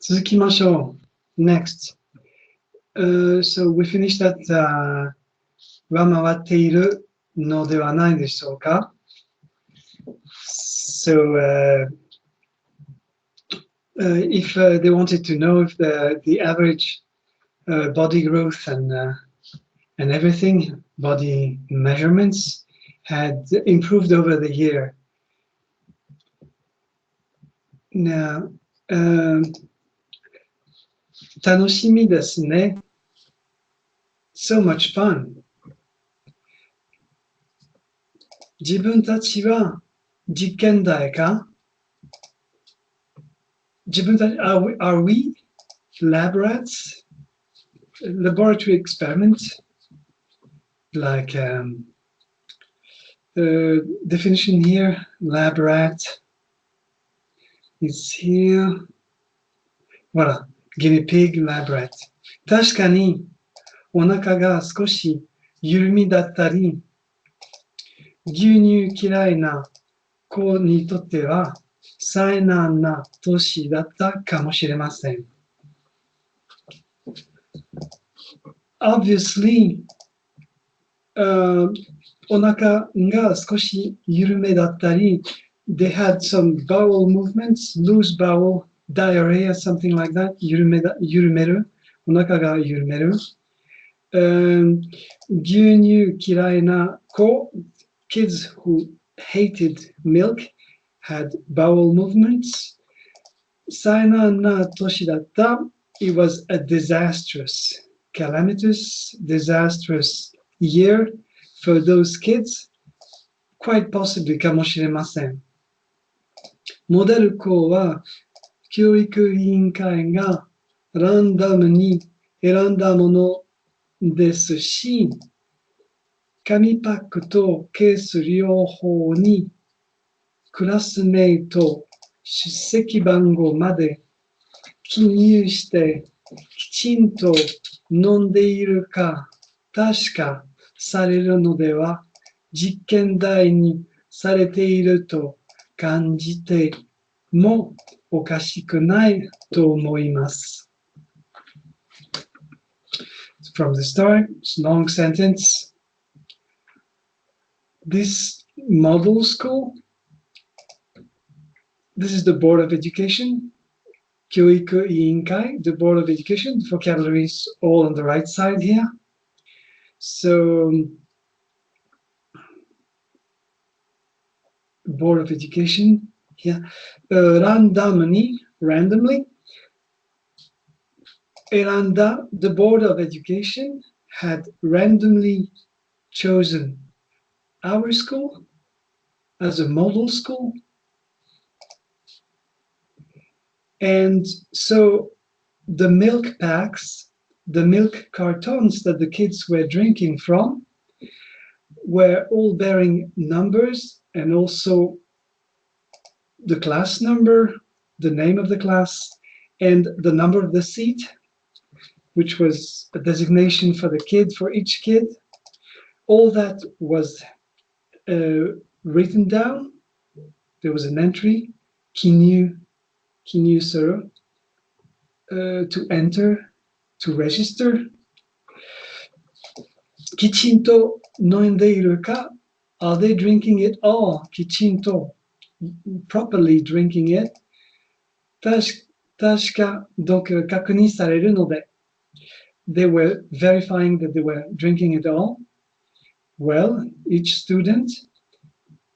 続きましょう。Next. So we finished that は回っているのではないでしょうか。So if they wanted to know if the average body growth and everything, body measurements had improved over the year. Now, 楽しみですね。So much fun. 自分たちは実験台か自分たち are we lab rats? Laboratory experiment? Like definition here, lab rat is here. Voilà, guinea pig, lab rat. 確かにお腹が少し緩みだったり、牛乳嫌いな子にとっては災難な年だったかもしれません。Obviously, お腹が少し緩めだったり、they had some bowel movements, loose bowel, diarrhea, something like that, 緩める、お腹が緩める。牛乳嫌いな子、kids who hated milk had bowel movements. 災難な年だった。It was a disastrous, calamitous, disastrous year for those kids. Quite possibly かもしれません。モデル校は教育委員会がランダムに選んだものですし、紙パックとケース両方にクラスメイト出席番号まで記入してきちんと飲んでいるか確かされるのでは実験台にされていると感じてもおかしくないと思います。From the start, long sentence. This model school, this is the Board of Education, 教育委員会, the Board of Education, the vocabulary is all on the right side here. So, Board of Education, here, randomly, the Board of Education had randomly chosen our school as a model school. And so the milk packs, the milk cartons that the kids were drinking from were all bearing numbers and also the class number, the name of the class, and the number of the seat, which was a designation for the kid, for each kid. All that was written down. There was an entry, Kinyu Suru, to enter, to register. Kichinto noindeiru ka? Are they drinking it all? Kichinto, properly drinking it. Tashka, donc kakuni sareru node. They were verifying that they were drinking it all. Well, each student,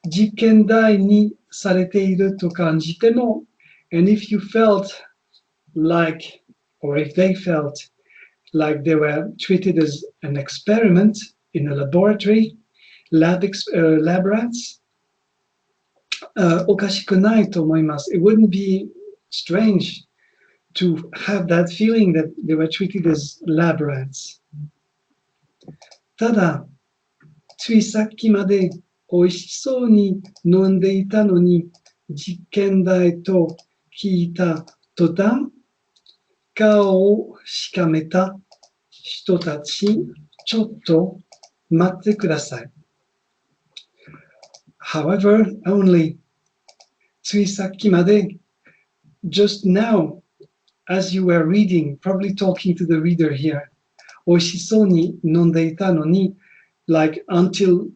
実験台にされていると感じても and if you felt like, or if they felt like they were treated as an experiment in a laboratory, lab rats, おかしくないと思います. It wouldn't be strange to have that feeling that they were treated as lab rats. ただ、ついさっきまで美味しそうに飲んでいたのに実験台と聞いた途端顔をしかめた人たちちょっと待ってください。However, only ついさっきまで just now as you were reading, probably talking to the reader here, 美味しそうに飲んでいたのに, like until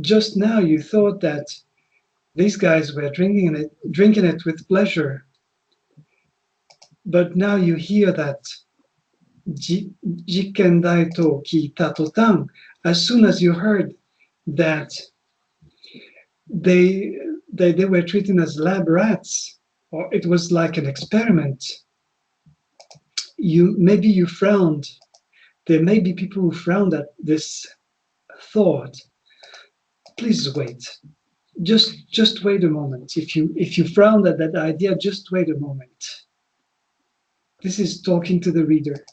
just now you thought that these guys were drinking it with pleasure. But now you hear that 実験台と聞いた途端, as soon as you heard that they were treated as lab rats, or it was like an experiment, maybe you frowned. There may be people who frowned at this thought. Please wait. Just wait a moment. If you frowned at that idea, just wait a moment. This is talking to the reader.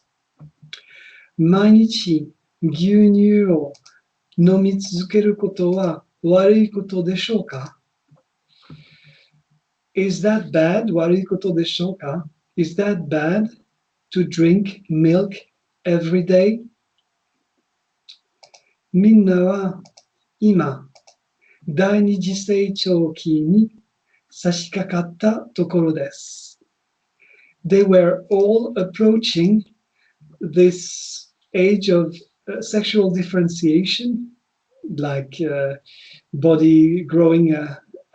毎日牛乳を飲み続けることは悪いことでしょうか? Is that bad? 悪いことでしょうか? Is that bad to drink milk every day? みんなは今、第二次成長期に差し掛かったところです。They were all approaching this age of sexual differentiation, like body growing,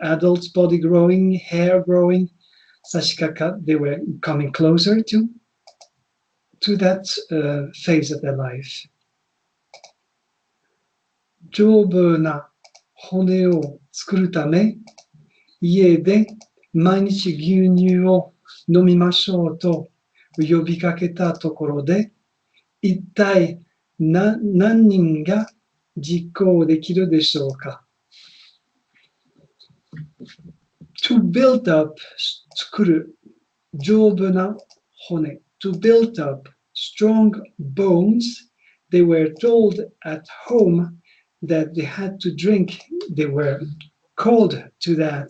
adult body growing, hair growing, sashikaka. They were coming closer to that phase of their life. 丈夫な骨を作るため、家で毎日牛乳を飲みましょうと呼びかけたところで、一体何人が実行できるでしょうか? To build up, 作る、丈夫な骨。To build up strong bones, they were told at home that they had to drink. They were called to that.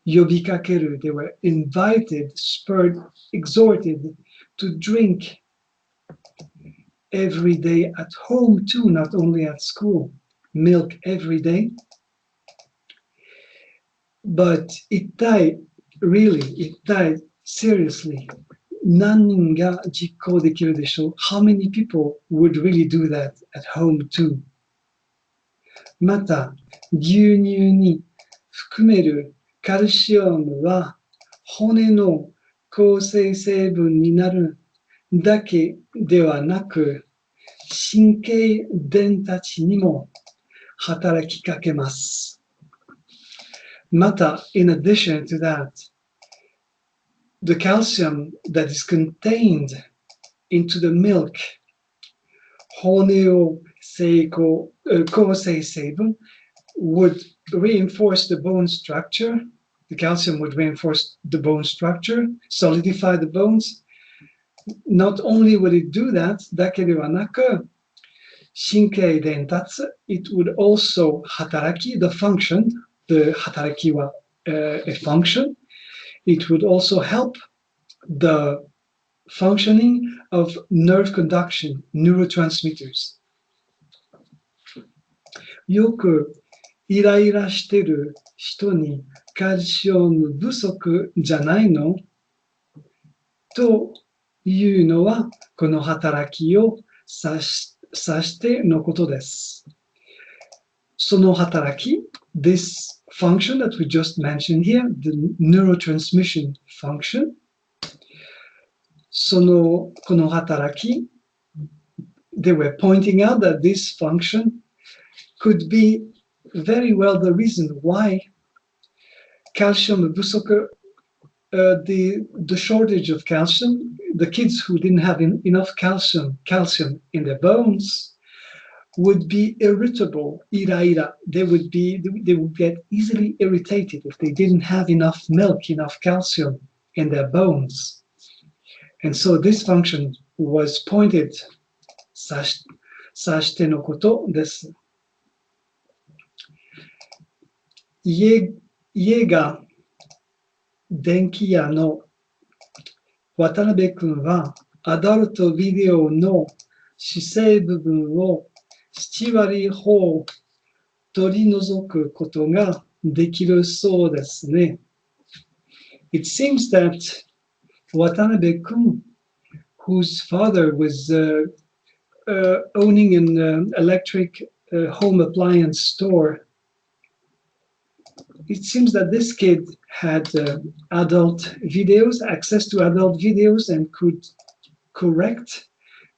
呼びかける, they were invited, spurred, exhorted to drink every day at home too, not only at school. Milk every day. But 一体, seriously, 何人が実行できるでしょう? How many people would really do that at home too? また、牛乳に含めるカルシウムは骨の構成成分になるだけではなく、神経伝達にも働きかけます。また、in addition to that, the calcium that is contained into the milk, 骨を構成成分 would reinforce the bone structure. The calcium would reinforce the bone structure, solidify the bones. Not only would it do that, だけではなく、神経伝達, it would also 働き, the function, the 働きは、a function. It would also help the functioning of nerve conduction, neurotransmitters. よくイライラしてる人にカルシウム不足じゃないのというのはこの働きを指してのことです。その働き、this function that we just mentioned here, the neurotransmission function, この働き、they were pointing out that this function could be very well the reason why calcium 不足, the shortage of calcium, the kids who didn't have enough calcium in their bones would be irritable, ira. They would get easily irritated if they didn't have enough milk, enough calcium in their bones. And so this function was pointed, 指してのことです。家が電気屋の渡辺君はアダルトビデオの姿勢部分を7割ほど取り除くことができるそうですね。It seems that Watanabe Kun, whose father was owning an electric home appliance store. It seems that this kid had adult videos, access to adult videos, and could correct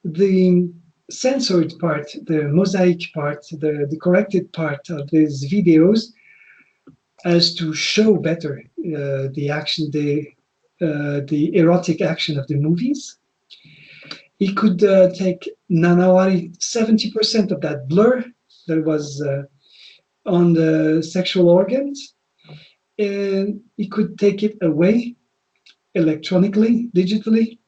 the censored part, the mosaic part, the corrected part of these videos as to show better the action, the erotic action of the movies. He could take Nanawari 70% of that blur that was on the sexual organs, and he could take it away electronically, digitally,